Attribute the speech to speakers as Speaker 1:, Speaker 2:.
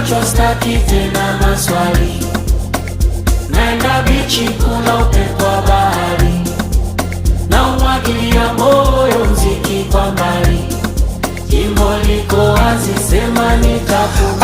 Speaker 1: macho, staki tena maswali. Naenda bichi, kuna upepo wa bahari, na umwagilia moyo mziki kwa mbali. Jimbo liko wazi, sema nitaku